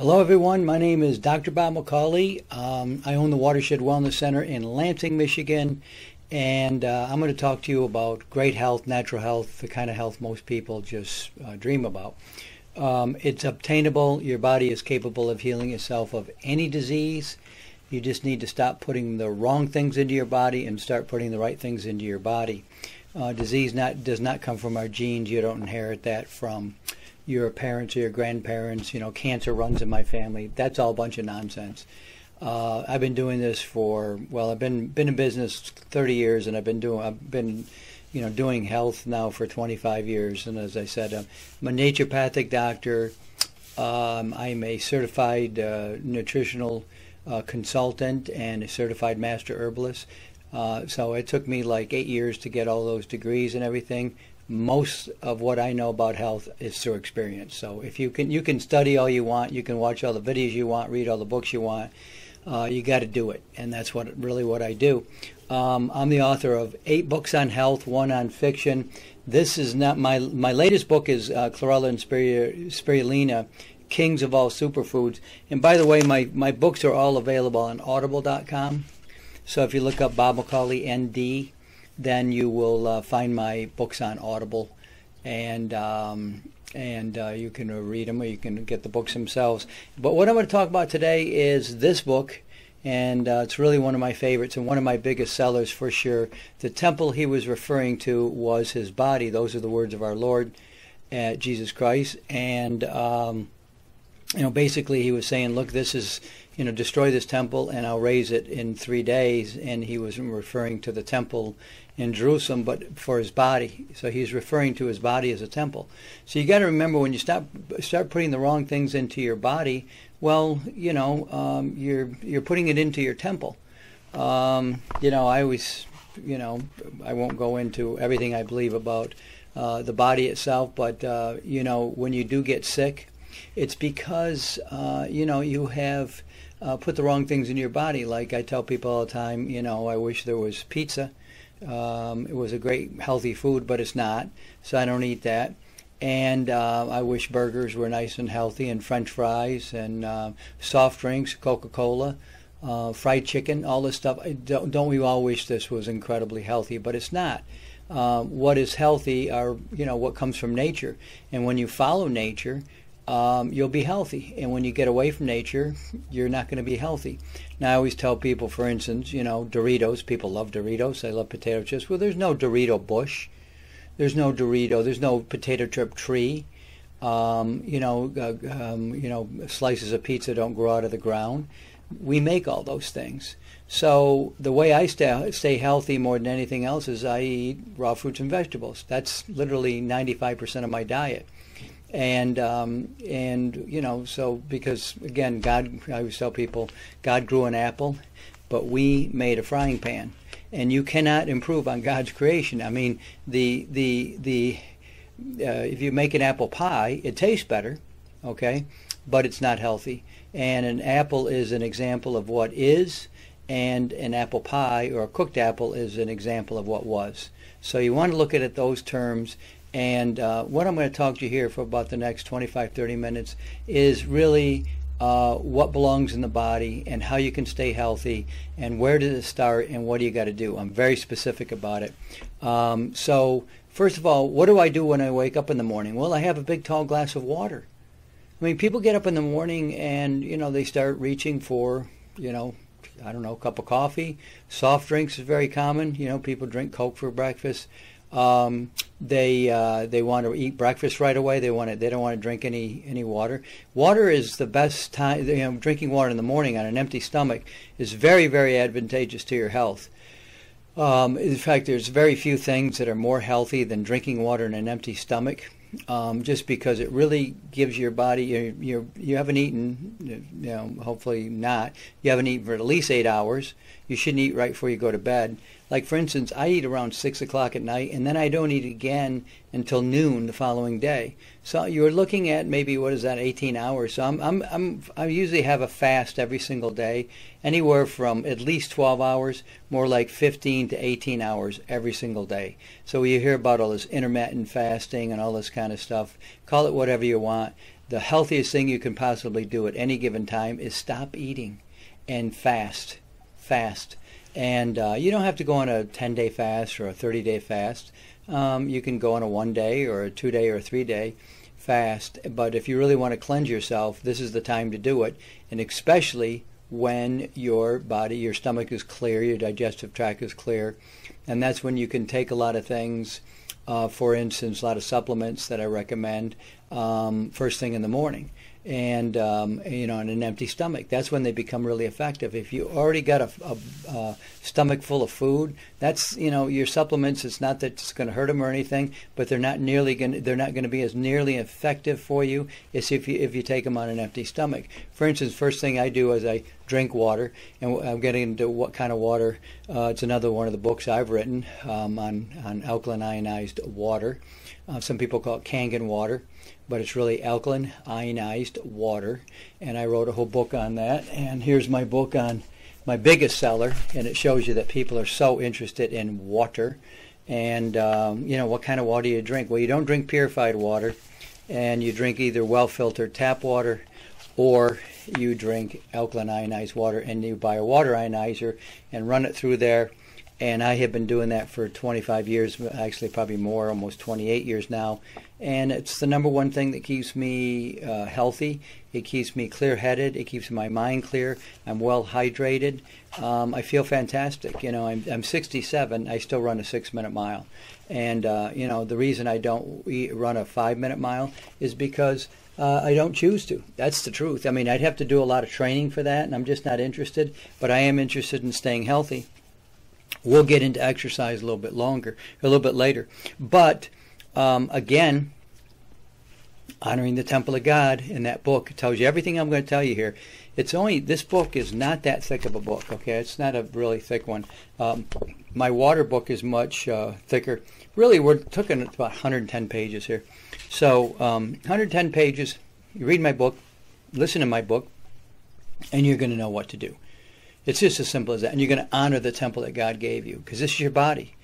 Hello everyone, my name is Dr. Bob McCauley. I own the Watershed Wellness Center in Lansing, Michigan, and I'm going to talk to you about great health, natural health, the kind of health most people just dream about. It's obtainable. Your body is capable of healing itself of any disease. You just need to stop putting the wrong things into your body and start putting the right things into your body. Disease does not come from our genes. You don't inherit that from your parents or your grandparents. You know, cancer runs in my family. That's all a bunch of nonsense. I've been doing this for, well, I've been in business 30 years, and I've been doing health now for 25 years. And as I said, I'm a naturopathic doctor. I'm a certified nutritional consultant and a certified master herbalist. So it took me like 8 years to get all those degrees and everything. Most of what I know about health is through experience. So if you can study all you want, you can watch all the videos you want, read all the books you want. You got to do it, and that's what I do. I'm the author of 8 books on health, 1 on fiction. This is not my latest book is Chlorella and Spirulina, Kings of All Superfoods. And by the way, my books are all available on Audible.com. So if you look up Bob McCauley ND, then you will find my books on Audible, and you can read them, or you can get the books themselves. But what I'm going to talk about today is this book, and it's really one of my favorites and one of my biggest sellers for sure. The temple he was referring to was his body. Those are the words of our Lord Jesus Christ, and basically he was saying, look, this is, destroy this temple and I'll raise it in 3 days. And he was referring to the temple in Jerusalem, but for his body. So he's referring to his body as a temple. So you got to remember, when you start putting the wrong things into your body, well, you're putting it into your temple. I always, I won't go into everything I believe about the body itself, but when you do get sick, it's because you have put the wrong things in your body. Like I tell people all the time, I wish there was pizza. It was a great healthy food, but it's not, so I don't eat that. And I wish burgers were nice and healthy, and French fries, and soft drinks, Coca-Cola, fried chicken, all this stuff. Don't we all wish this was incredibly healthy? But it's not. What is healthy are what comes from nature, and when you follow nature, you'll be healthy. And when you get away from nature, you're not going to be healthy. Now, I always tell people, for instance, Doritos. People love Doritos. They love potato chips. Well, there's no Dorito bush. There's no potato chip tree. Slices of pizza don't grow out of the ground. We make all those things. So the way I stay healthy more than anything else is I eat raw fruits and vegetables. That's literally 95% of my diet. And so because, again, God, I always tell people, God grew an apple, but we made a frying pan. And you cannot improve on God's creation. I mean, if you make an apple pie, it tastes better, okay, but it's not healthy. And an apple is an example of what is, and an apple pie or a cooked apple is an example of what was. So you want to look at it those terms. And what I'm going to talk to you here for about the next 25-30 minutes is really what belongs in the body and how you can stay healthy and where does it start and what do you got to do. I'm very specific about it. So first of all, what do I do when I wake up in the morning? Well, I have a big tall glass of water. I mean, people get up in the morning and they start reaching for a cup of coffee. Soft drinks is very common. People drink Coke for breakfast. They want to eat breakfast right away. They don't want to drink any water. Water is the best time. Drinking water in the morning on an empty stomach is very, very advantageous to your health. In fact, there's very few things that are more healthy than drinking water in an empty stomach. Just because it really gives your body, you haven't eaten, hopefully not, you haven't eaten for at least 8 hours. You shouldn't eat right before you go to bed. Like, for instance, I eat around 6 o'clock at night, and then I don't eat again until noon the following day. So you're looking at maybe, 18 hours. So I usually have a fast every single day, anywhere from at least 12 hours, more like 15 to 18 hours every single day. So you hear about all this intermittent fasting and all this kind of stuff. Call it whatever you want. the healthiest thing you can possibly do at any given time is stop eating and fast. And you don't have to go on a 10-day fast or a 30-day fast. You can go on a 1-day or a 2-day or a 3-day fast. But if you really want to cleanse yourself, this is the time to do it. And especially when your stomach is clear, your digestive tract is clear. And that's when you can take a lot of things, for instance, a lot of supplements that I recommend first thing in the morning. And on an empty stomach, that's when they become really effective. If you already got a stomach full of food, that's your supplements. It's not that it's going to hurt them or anything, but they're not going to be as nearly effective for you as if you take them on an empty stomach. For instance, first thing I do is I drink water, and I'm getting into what kind of water. It's another one of the books I've written on alkaline ionized water. Some people call it Kangen water, but it's really alkaline ionized water, and I wrote a whole book on that. And here's my book on my biggest seller, and it shows you that people are so interested in water. And what kind of water you drink? Well, you don't drink purified water, and you drink either well-filtered tap water, or you drink alkaline ionized water, and you buy a water ionizer and run it through there. And I have been doing that for 25 years, actually probably more, almost 28 years now. And it's the number one thing that keeps me healthy. It keeps me clear-headed. It keeps my mind clear. I'm well hydrated. I feel fantastic. I'm 67. I still run a 6-minute mile. And, the reason I don't run a 5-minute mile is because I don't choose to. That's the truth. I mean, I'd have to do a lot of training for that, and I'm just not interested. But I am interested in staying healthy. We'll get into exercise a little bit later. But again, honoring the temple of God in that book, it tells you everything I'm going to tell you here. This book is not that thick of a book, okay? It's not a really thick one. My water book is much thicker. Really, we're talking about 110 pages here. So 110 pages, you read my book, listen to my book, and you're going to know what to do. It's just as simple as that. And you're going to honor the temple that God gave you, because this is your body.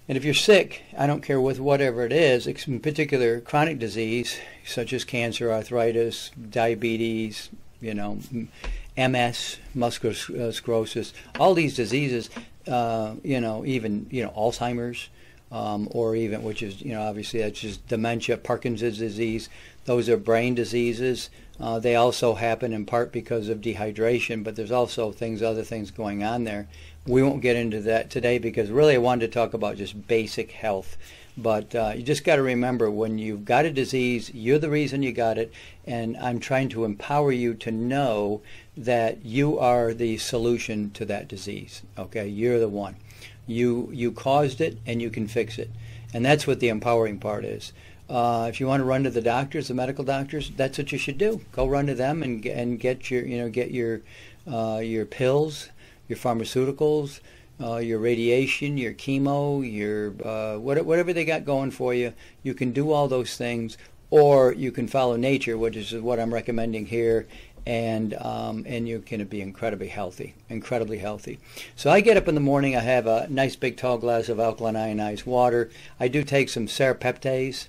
And if you're sick, I don't care with whatever it is, in particular chronic disease, such as cancer, arthritis, diabetes, MS, muscular sclerosis, all these diseases, even Alzheimer's, or even, which is, obviously that's just dementia, Parkinson's disease. Those are brain diseases. They also happen in part because of dehydration, but there's also other things going on there. We won't get into that today because really I wanted to talk about just basic health. But you just got to remember, when you've got a disease, you're the reason you got it, and I'm trying to empower you to know that you are the solution to that disease. Okay, you're the one. You caused it, and you can fix it, and that's what the empowering part is. If you want to run to the doctors, the medical doctors, that's what you should do. Go run to them and get your pills, your pharmaceuticals, your radiation, your chemo, your whatever they got going for you. You can do all those things, or you can follow nature, which is what I'm recommending here. And you're going to be incredibly healthy. So I get up in the morning. I have a nice big tall glass of alkaline ionized water. I do take some serrapeptase.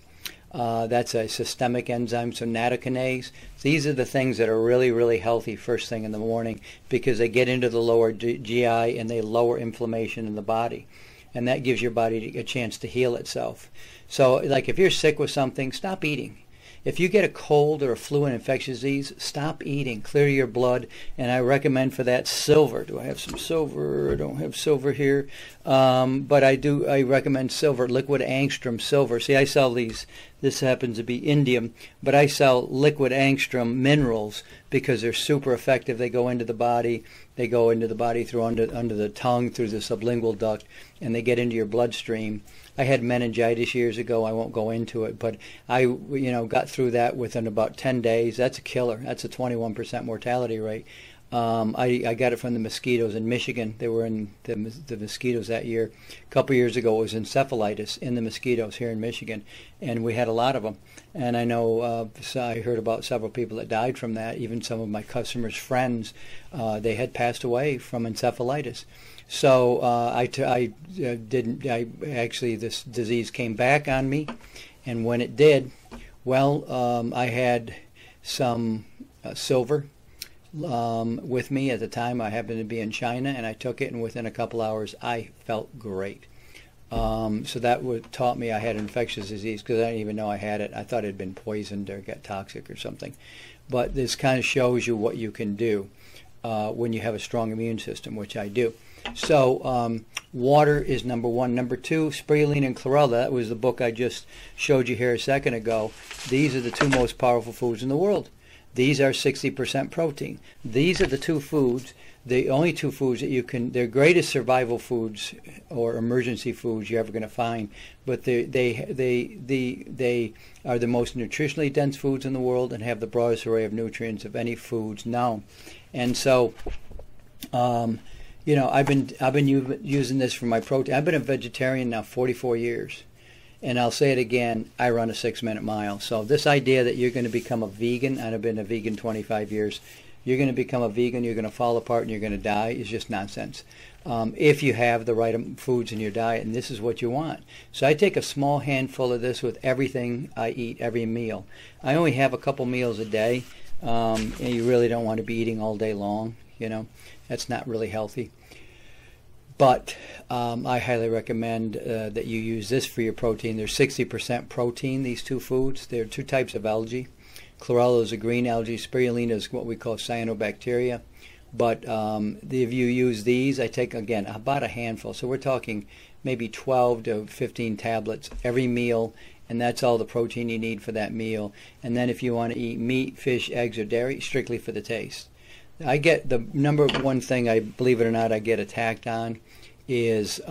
That's a systemic enzyme, so nattokinase. These are the things that are really, really healthy first thing in the morning, because they get into the lower GI and they lower inflammation in the body. And that gives your body a chance to heal itself. So like if you're sick with something, stop eating. If you get a cold or a flu and infectious disease, stop eating. Clear your blood. And I recommend for that silver. Do I have some silver? I don't have silver here. But I recommend silver, liquid angstrom silver. See, I sell these. This happens to be indium. But I sell liquid angstrom minerals because they're super effective. They go into the body. They go into the body through under the tongue, through the sublingual duct, and they get into your bloodstream. I had meningitis years ago. I won't go into it, but I got through that within about 10 days. That's a killer. That's a 21% mortality rate. I got it from the mosquitoes in Michigan. They were in the mosquitoes that year. A couple years ago, it was encephalitis in the mosquitoes here in Michigan, and we had a lot of them. And I know I heard about several people that died from that. Even some of my customers' friends, they had passed away from encephalitis. So this disease came back on me, and when it did, Well, I had some silver with me at the time. I happened to be in China, and I took it, and within a couple hours, I felt great. So that taught me I had infectious disease because I didn't even know I had it. I thought it had been poisoned or got toxic or something. But this kind of shows you what you can do when you have a strong immune system, which I do. So water is number one. Number two, spirulina and chlorella. That was the book I just showed you here a second ago. These are the two most powerful foods in the world. These are 60% protein. These are the two foods, the only two foods that you can, they're greatest survival foods or emergency foods you're ever going to find, but they are the most nutritionally dense foods in the world and have the broadest array of nutrients of any foods known. And so, you know, I've been using this for my protein. I've been a vegetarian now 44 years. And I'll say it again, I run a 6-minute mile. So this idea that you're going to become a vegan, and I've been a vegan 25 years, you're going to become a vegan, you're going to fall apart, and you're going to die is just nonsense. If you have the right foods in your diet, and this is what you want. So I take a small handful of this with everything I eat, every meal. I only have a couple meals a day, and you really don't want to be eating all day long, you know. That's not really healthy. But I highly recommend that you use this for your protein. There's 60% protein, these two foods. There are two types of algae. Chlorella is a green algae. Spirulina is what we call cyanobacteria. But if you use these, I take, again, about a handful. So we're talking maybe 12 to 15 tablets every meal, and that's all the protein you need for that meal. And then if you want to eat meat, fish, eggs, or dairy, strictly for the taste. I get the number one thing, I believe it or not, I get attacked on is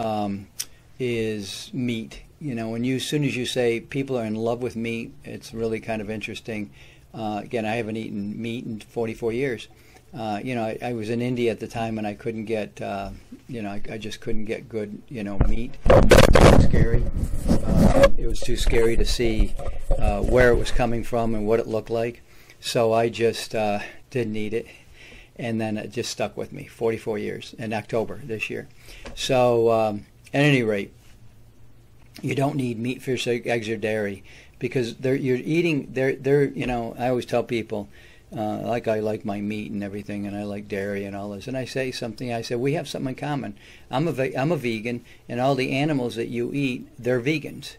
meat. You know, when as soon as you say people are in love with meat, it's really kind of interesting. Again, I haven't eaten meat in 44 years. You know, I was in India at the time, and I couldn't get, you know, I just couldn't get good, you know, meat. It was too scary. It was too scary to see where it was coming from and what it looked like. So I just didn't eat it. And then it just stuck with me, 44 years, in October this year. So at any rate, you don't need meat, fish, eggs, or dairy because you're eating, you know, I always tell people, I like my meat and everything, and I like dairy and all this. And I say something, I say, we have something in common. I'm a vegan, and all the animals that you eat, they're vegans.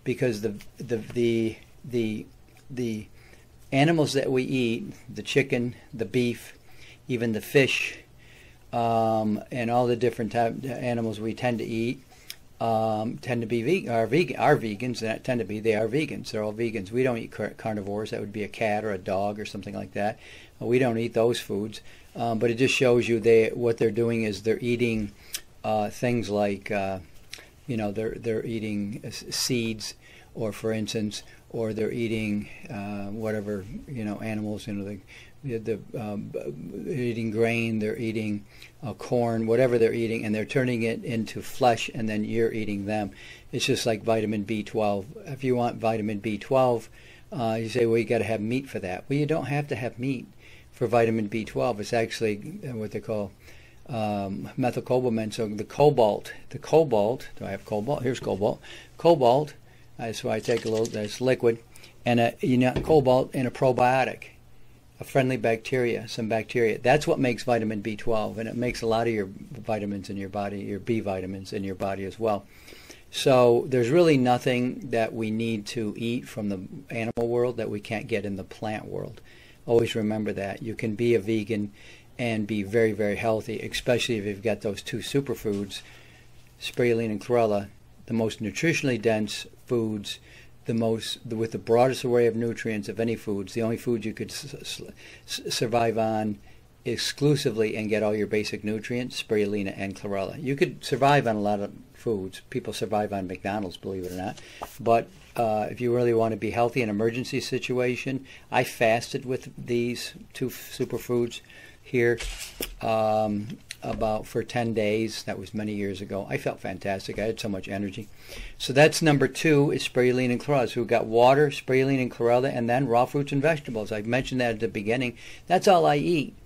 Because the animals that we eat, the chicken, the beef, even the fish, and all the different animals we tend to eat tend to be are vegans. And they are vegans. They're all vegans. We don't eat carnivores. That would be a cat or a dog or something like that. We don't eat those foods. But it just shows you what they're doing is they're eating things like you know, they're eating seeds, or for instance, or they're eating whatever, you know, animals, you know, they're eating grain, they're eating corn, whatever they're eating, and they're turning it into flesh, and then you're eating them. It's just like vitamin B12. If you want vitamin B12, you say, well, you got to have meat for that. Well, you don't have to have meat for vitamin B12. It's actually what they call methylcobalamin. So the cobalt, do I have cobalt? Here's cobalt. Cobalt, so I take a little, that's liquid, and you know, cobalt in a probiotic. A friendly bacteria, some bacteria. That's what makes vitamin B12, and it makes a lot of your vitamins in your body, your B vitamins in your body as well. So there's really nothing that we need to eat from the animal world that we can't get in the plant world. Always remember that. You can be a vegan and be very, very healthy, especially if you've got those two superfoods, spirulina and chlorella, the most nutritionally dense foods, with the broadest array of nutrients of any foods. The only food you could survive on exclusively and get all your basic nutrients, spirulina and chlorella. You could survive on a lot of foods. People survive on McDonald's, believe it or not. But if you really want to be healthy in an emergency situation, I fasted with these two superfoods here for 10 days. That was many years ago. I felt fantastic. I had so much energy. So that's number two, is spirulina and chlorella. So we've got water, spirulina and chlorella, and then raw fruits and vegetables. I mentioned that at the beginning. That's all I eat.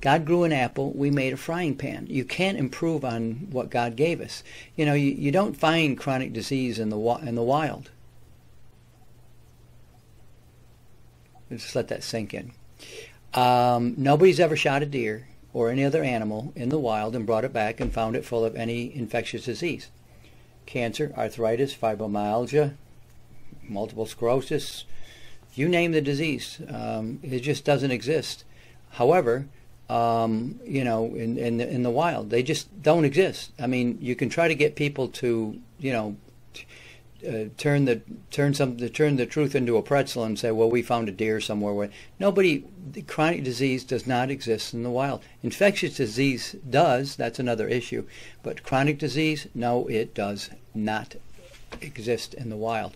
God grew an apple. We made a frying pan. You can't improve on what God gave us. You know, you don't find chronic disease in the wild. Just let that sink in. Nobody's ever shot a deer or any other animal in the wild and brought it back and found it full of any infectious disease. Cancer, arthritis, fibromyalgia, multiple sclerosis, you name the disease. It just doesn't exist. However, in the wild, they just don't exist. I mean, you can try to get people to, turn the truth into a pretzel and say, well, we found a deer somewhere. Where chronic disease does not exist in the wild. Infectious disease does. That's another issue. But chronic disease, no, it does not exist in the wild.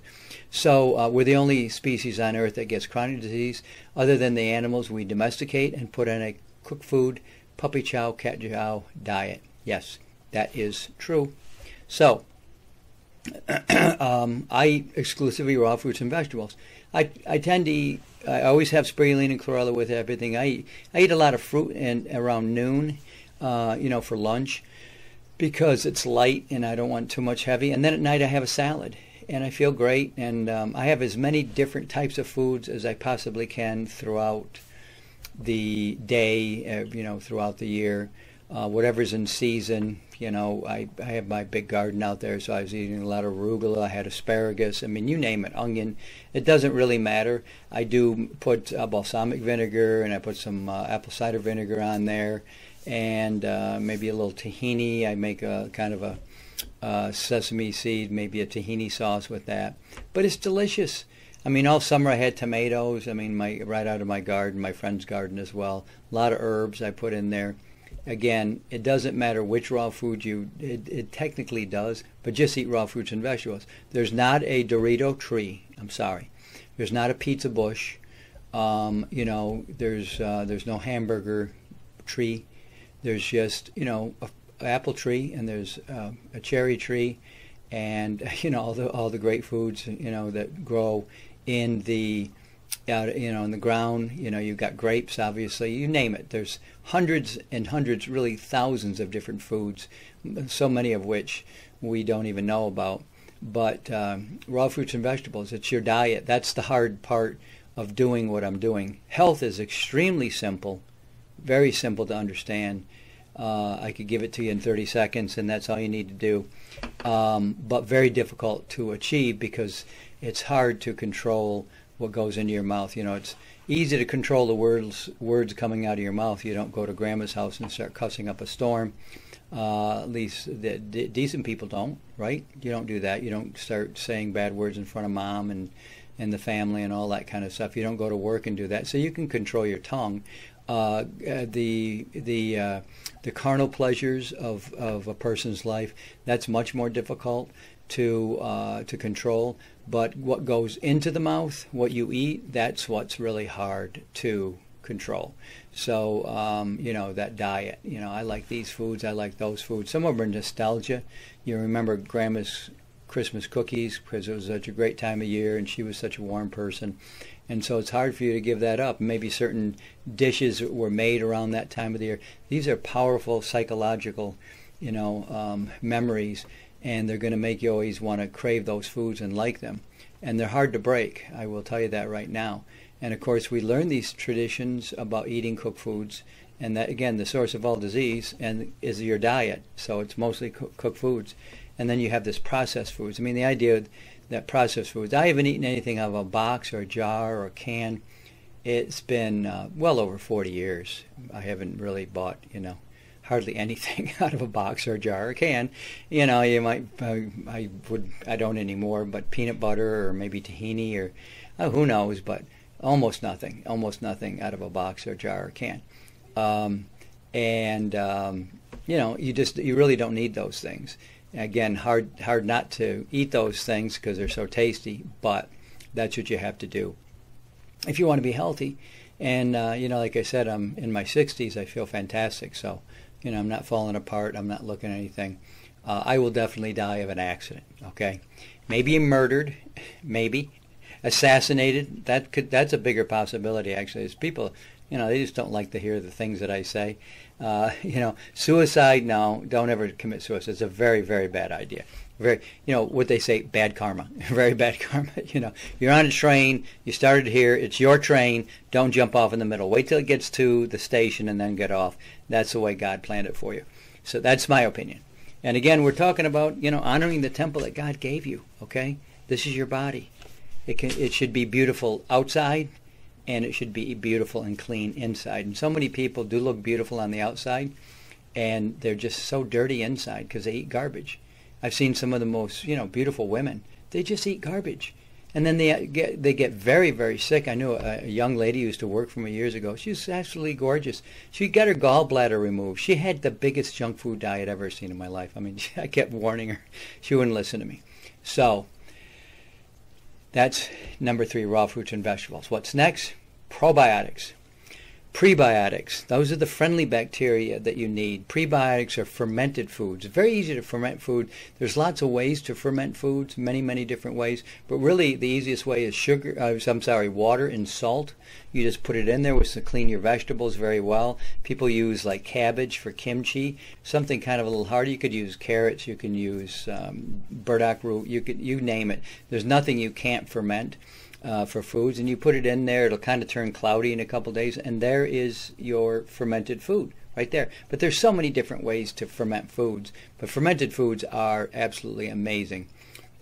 So we're the only species on Earth that gets chronic disease, other than the animals we domesticate and put on a cooked food, puppy chow, cat chow diet. Yes, that is true. So I eat exclusively raw fruits and vegetables. I tend to eat, I always have spirulina and chlorella with everything I eat. I eat a lot of fruit around noon, for lunch, because it's light and I don't want too much heavy. And then at night I have a salad and I feel great. And I have as many different types of foods as I possibly can throughout the day, throughout the year. Whatever's in season, I have my big garden out there, so I was eating a lot of arugula. I had asparagus. I mean, you name it, onion. It doesn't really matter. I do put balsamic vinegar, and I put some apple cider vinegar on there, and maybe a little tahini. I make a kind of a sesame seed, maybe a tahini sauce with that. But it's delicious. I mean, all summer I had tomatoes. I mean, right out of my garden, my friend's garden as well. A lot of herbs I put in there. Again, it doesn't matter which raw food it technically does, but just eat raw fruits and vegetables. There's not a Dorito tree. I'm sorry. There's not a pizza bush. There's no hamburger tree. There's just, a apple tree, and there's a cherry tree, and, all the great foods, that grow in the in the ground. You've got grapes, obviously, you name it. There's hundreds and hundreds, really thousands of different foods, so many of which we don't even know about. But raw fruits and vegetables, it's your diet. That's the hard part of doing what I'm doing. Health is extremely simple, very simple to understand. I could give it to you in 30 seconds, and that's all you need to do. But very difficult to achieve, because it's hard to control what goes into your mouth. It's easy to control the words coming out of your mouth. You don't go to grandma's house and start cussing up a storm. At least the decent people don't, right? You don't do that. You don't start saying bad words in front of mom and the family and all that kind of stuff. You don't go to work and do that. So you can control your tongue. The carnal pleasures of a person's life, that's much more difficult to control. But what goes into the mouth, what you eat, that's what's really hard to control. So that diet, I like these foods, I like those foods. Some of them are nostalgia. You remember grandma's Christmas cookies, because it was such a great time of year and she was such a warm person. And so it's hard for you to give that up. Maybe certain dishes were made around that time of the year. These are powerful psychological, memories, and they're going to make you always want to crave those foods and like them. And they're hard to break, I will tell you that right now. And of course, we learn these traditions about eating cooked foods, and that, again, the source of all disease and is your diet. So it's mostly cooked foods. And then you have this processed foods. I mean, the idea that processed foods, I haven't eaten anything out of a box or a jar or a can. It's been well over 40 years. I haven't really bought, hardly anything out of a box or a jar or a can. You might, I don't anymore, but peanut butter or maybe tahini or who knows, but almost nothing out of a box or jar or can. You really don't need those things. Again, hard not to eat those things because they're so tasty, but that's what you have to do if you want to be healthy. And like I said, I'm in my 60s. I feel fantastic. So, I'm not falling apart. I'm not looking at anything. I will definitely die of an accident. Okay, maybe murdered, maybe, assassinated. That's a bigger possibility actually. Is people, they just don't like to hear the things that I say. Suicide. No, don't ever commit suicide. It's a very, very bad idea. Very, what they say, bad karma. Very bad karma. You're on a train. You started here. It's your train. Don't jump off in the middle. Wait till it gets to the station and then get off. That's the way God planned it for you. So that's my opinion. And again, we're talking about, honoring the temple that God gave you. Okay, this is your body. It should be beautiful outside, and it should be beautiful and clean inside. And so many people do look beautiful on the outside, and they're just so dirty inside because they eat garbage. I've seen some of the most, beautiful women. They just eat garbage. And then they get very, very sick. I knew a young lady who used to work for me years ago. She was absolutely gorgeous. She got her gallbladder removed. She had the biggest junk food diet I've ever seen in my life. I mean, I kept warning her. She wouldn't listen to me. So that's number 3, raw fruits and vegetables. What's next? Probiotics. Prebiotics, those are the friendly bacteria that you need. Prebiotics are fermented foods. It's very easy to ferment food. There's lots of ways to ferment foods, many, many different ways. But really, the easiest way is water and salt. You just put it in there to clean your vegetables very well. People use like cabbage for kimchi, something kind of a little harder. You could use carrots. You can use burdock root. You name it. There's nothing you can't ferment. For foods, and you put it in there, it'll kind of turn cloudy in a couple days, and there is your fermented food right there. But there's so many different ways to ferment foods, but fermented foods are absolutely amazing.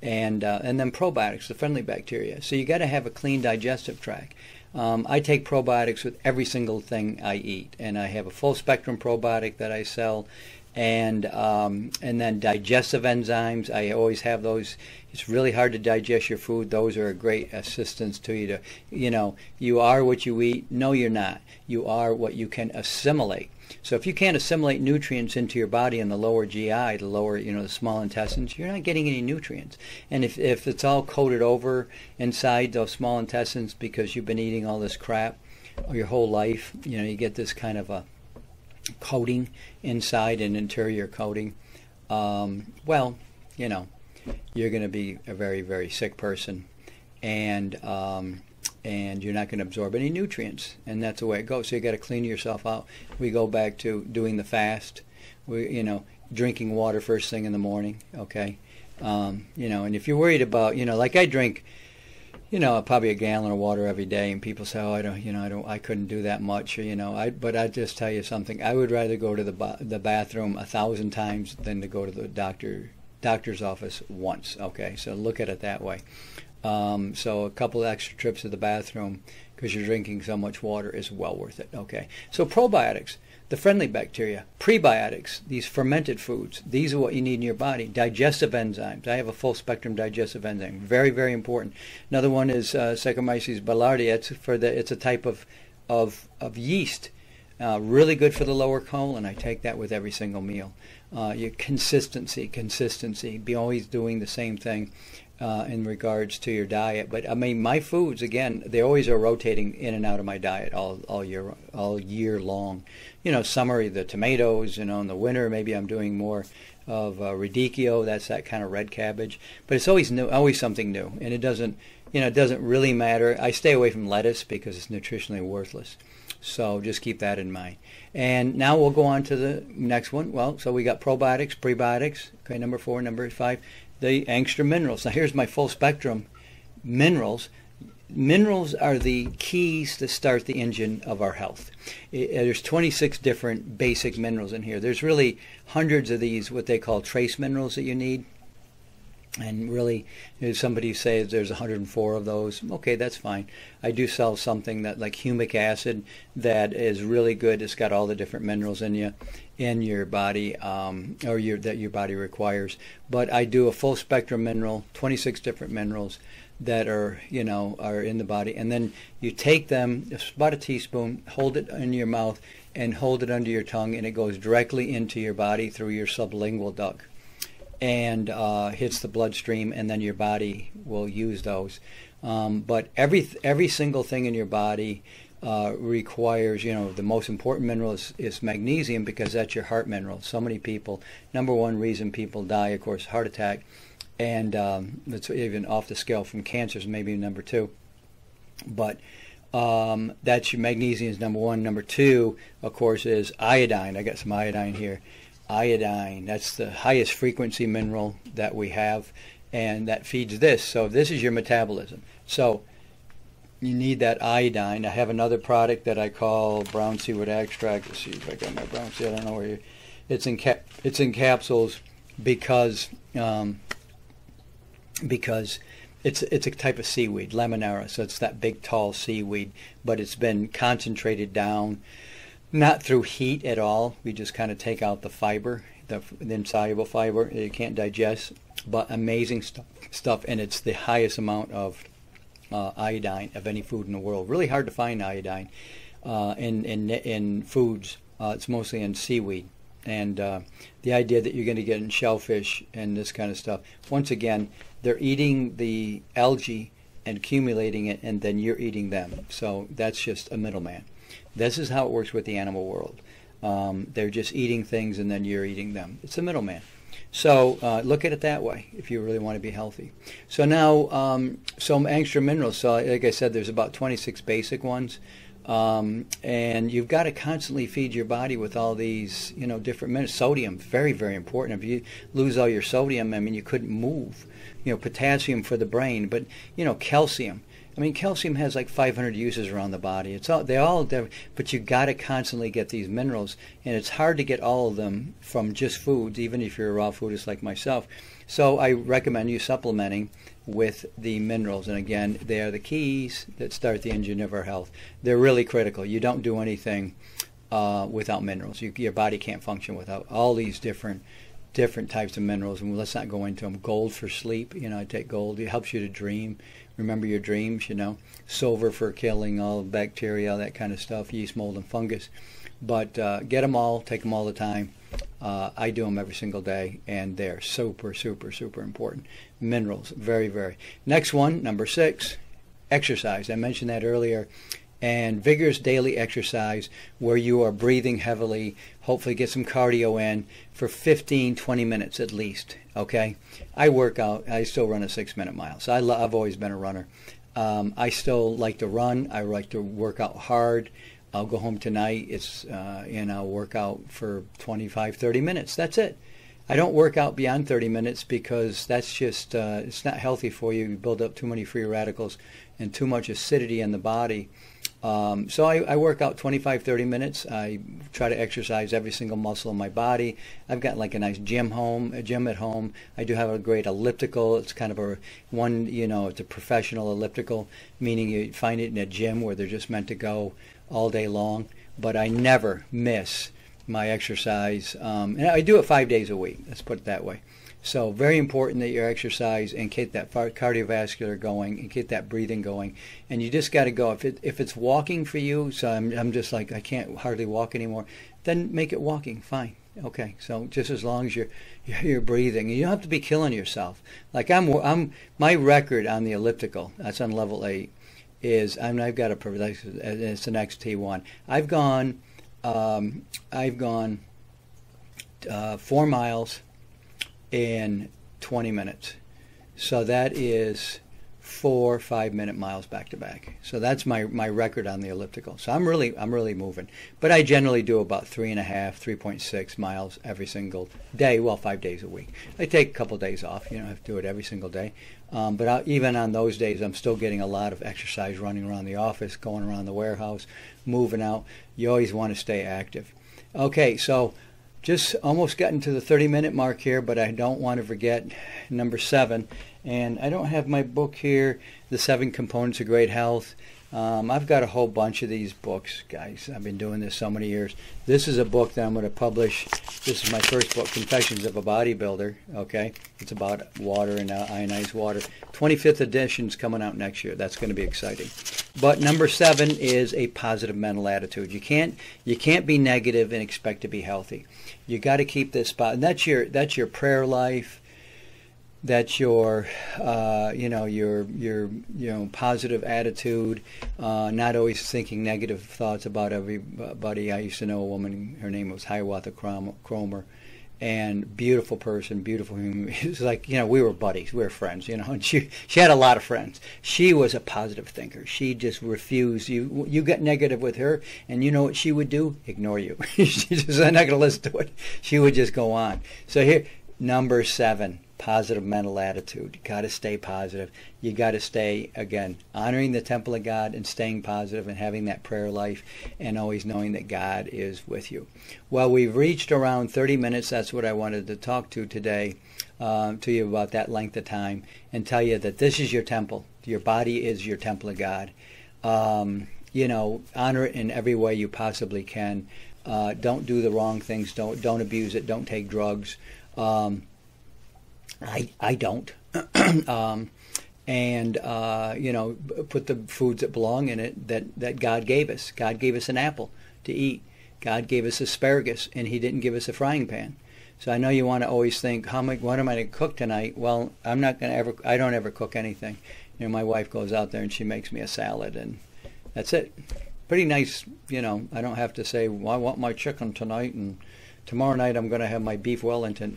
And then probiotics, the friendly bacteria. So you got to have a clean digestive tract. I take probiotics with every single thing I eat, and I have a full spectrum probiotic that I sell. And then digestive enzymes, I always have those. It's really hard to digest your food. Those are a great assistance to you you are what you eat. No, you're not. You are what you can assimilate. So if you can't assimilate nutrients into your body in the lower GI, the lower, the small intestines, you're not getting any nutrients. And if it's all coated over inside those small intestines because you've been eating all this crap your whole life, you get this kind of a coating inside, an interior coating, you're going to be a very, very sick person, and you're not going to absorb any nutrients, and that's the way it goes. So you got to clean yourself out. We go back to doing the fast, drinking water first thing in the morning, okay, and if you're worried about, like I drink, probably a gallon of water every day, and people say, "Oh, I couldn't do that much," But I just tell you something. I would rather go to the bathroom 1,000 times than to go to the doctor's office once. Okay, so look at it that way. So a couple of extra trips to the bathroom because you're drinking so much water is well worth it. Okay, so probiotics. The friendly bacteria, prebiotics, these fermented foods, these are what you need in your body. Digestive enzymes. I have a full spectrum digestive enzyme. Very, very important. Another one is Saccharomyces boulardii. It's a type of yeast. Really good for the lower colon. I take that with every single meal. Your consistency. Be always doing the same thing in regards to your diet. But I mean, my foods, again, they always are rotating in and out of my diet all year long. Summer, the tomatoes. In the winter, maybe I'm doing more of radicchio. That's that kind of red cabbage. But it's always new, always something new, and it doesn't really matter. I stay away from lettuce because it's nutritionally worthless. So just keep that in mind. And now we'll go on to the next one. Well, so we got probiotics, prebiotics. Okay, number 4, number 5, the extra minerals. Now here's my full spectrum minerals. Minerals are the keys to start the engine of our health. There's 26 different basic minerals in here. There's really hundreds of these, what they call trace minerals that you need. And really, somebody says there's 104 of those. Okay, that's fine. I do sell something that like humic acid that is really good. It's got all the different minerals in your body, that your body requires. But I do a full spectrum mineral, 26 different minerals that are in the body, and then you take them, it's about a teaspoon, hold it in your mouth, and hold it under your tongue, and it goes directly into your body through your sublingual duct. And hits the bloodstream, and then your body will use those. But every single thing in your body requires, the most important mineral is magnesium, because that's your heart mineral. So many people, number one reason people die, of course, heart attack, and that's even off the scale from cancers, maybe number two. But that's your magnesium is number one. Number two, of course, is iodine. I got some iodine here. Iodine, that's the highest frequency mineral that we have, and that feeds this. So this is your metabolism. So you need that iodine. I have another product that I call brown seaweed extract. Let's see if I got my brown seaweed. I don't know where you. It's in capsules because it's a type of seaweed, Lemonera. So it's that big tall seaweed, but it's been concentrated down, not through heat at all. We just kind of take out the fiber, the insoluble fiber that you can't digest. But amazing stuff, and it's the highest amount of iodine of any food in the world. Really hard to find iodine in foods. It's mostly in seaweed. And the idea that you're going to get in shellfish and this kind of stuff, once again, they're eating the algae and accumulating it, and then you're eating them. So that's just a middleman. This is how it works with the animal world. They're just eating things, and then you're eating them. It's a middleman. So look at it that way if you really want to be healthy. So now some extra minerals. So like I said, there's about 26 basic ones. And you've got to constantly feed your body with all these, different minerals. Sodium, very, very important. If you lose all your sodium, I mean, you couldn't move. Potassium for the brain, but, calcium. I mean, calcium has like 500 uses around the body. They're all different, but you got to constantly get these minerals, and it's hard to get all of them from just foods, even if you're a raw foodist like myself. So I recommend you supplementing with the minerals, and again, they are the keys that start the engine of our health. They're really critical. You don't do anything without minerals. Your body can't function without all these different types of minerals, and let's not go into them. Gold for sleep. I take gold. It helps you to dream. Remember your dreams. Silver for killing all bacteria, all that kind of stuff, yeast, mold, and fungus. But get them all. Take them all the time. I do them every single day, and they're super, super, super important. Minerals, very, very. Next one, number 6, exercise. I mentioned that earlier. And vigorous daily exercise where you are breathing heavily, hopefully get some cardio in for 15, 20 minutes at least, okay? I work out. I still run a 6-minute mile, so I've always been a runner. I still like to run. I like to work out hard. I'll go home tonight, and I'll work out for 25, 30 minutes. That's it. I don't work out beyond 30 minutes because that's just, it's not healthy for you. You build up too many free radicals and too much acidity in the body. So I work out 25, 30 minutes. I try to exercise every single muscle in my body. I've got like a nice gym at home. I do have a great elliptical. It's kind of it's a professional elliptical, meaning you find it in a gym where they're just meant to go all day long. But I never miss my exercise. And I do it 5 days a week. Let's put it that way. So very important that you exercise and get that cardiovascular going and get that breathing going. And you just got to go. If it's walking for you, so I'm just like, I can't hardly walk anymore, then make it walking. Fine. Okay. So just as long as you're breathing, and you don't have to be killing yourself. Like my record on the elliptical, that's on level 8, is I've got it's an XT1. I've gone 4 miles in 20 minutes. So that is 4 5-minute miles back to back. So that's my record on the elliptical. So I'm really moving. But I generally do about 3.5, 3.6 miles every single day. Well, 5 days a week. I take a couple days off. I have to do it every single day. But even on those days, I'm still getting a lot of exercise, running around the office, going around the warehouse, moving out. You always want to stay active. Okay, so just almost gotten to the 30-minute mark here, but I don't want to forget number 7. And I don't have my book here, The 7 Components of Great Health. I've got a whole bunch of these books, guys. I've been doing this so many years. This is a book that I'm going to publish. This is my first book, Confessions of a Bodybuilder. Okay, it's about water and ionized water. 25th edition's coming out next year. That's going to be exciting. But number 7 is a positive mental attitude. You can't be negative and expect to be healthy. You got to keep this spot, and that's your prayer life. That's your positive attitude, not always thinking negative thoughts about everybody. I used to know a woman, her name was Hiawatha Cromer, and beautiful person, beautiful human. It's like, we were buddies, we were friends, and she had a lot of friends. She was a positive thinker. She just refused. You got negative with her, and you know what she would do? Ignore you. She just, I'm not going to listen to it. She would just go on. So here, number 7, positive mental attitude. You got to stay positive. You got to stay, again, honoring the temple of God and staying positive and having that prayer life and always knowing that God is with you. Well, we've reached around 30 minutes. That's what I wanted to talk to today, to you about that length of time and tell you that this is your temple. Your body is your temple of God. Honor it in every way you possibly can. Don't do the wrong things. Don't abuse it. Don't take drugs. I don't. Put the foods that belong in it that God gave us. God gave us an apple to eat. God gave us asparagus, and He didn't give us a frying pan. So I know you want to always think, what am I going to cook tonight? Well, I don't ever cook anything. My wife goes out there and she makes me a salad, and that's it. Pretty nice, I don't have to say, well, I want my chicken tonight, and tomorrow night I'm going to have my beef Wellington.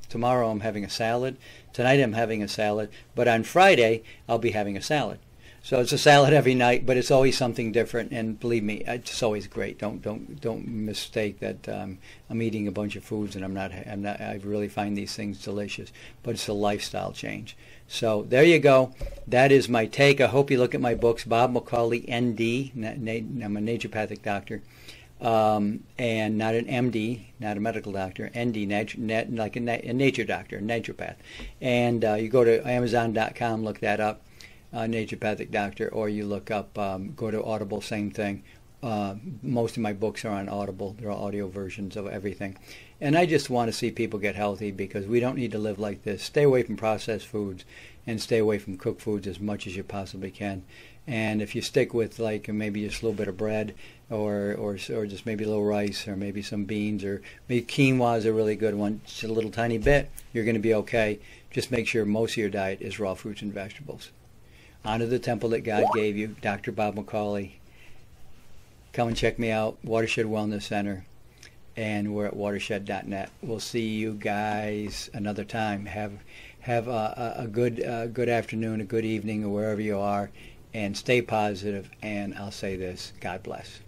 Tomorrow I'm having a salad. Tonight I'm having a salad. But on Friday, I'll be having a salad. So it's a salad every night, but it's always something different. And believe me, it's always great. Don't mistake that I'm eating a bunch of foods and I'm not. I really find these things delicious. But it's a lifestyle change. So there you go. That is my take. I hope you look at my books. Bob McCauley, ND. I'm a naturopathic doctor. And not an MD, not a medical doctor, ND, like a nature doctor, a naturopath. And you go to Amazon.com, look that up, naturopathic doctor, or you look up, go to Audible, same thing. Most of my books are on Audible. They're audio versions of everything. And I just want to see people get healthy because we don't need to live like this. Stay away from processed foods and stay away from cooked foods as much as you possibly can. And if you stick with maybe just a little bit of bread or just maybe a little rice or maybe some beans or maybe quinoa is a really good one, just a little tiny bit, you're going to be okay. Just make sure most of your diet is raw fruits and vegetables. Honor the temple that God gave you. Dr. Bob McCauley. Come and check me out, Watershed Wellness Center, and we're at watershed.net. We'll see you guys another time. Have a good afternoon, a good evening, or wherever you are, and stay positive. And I'll say this: God bless.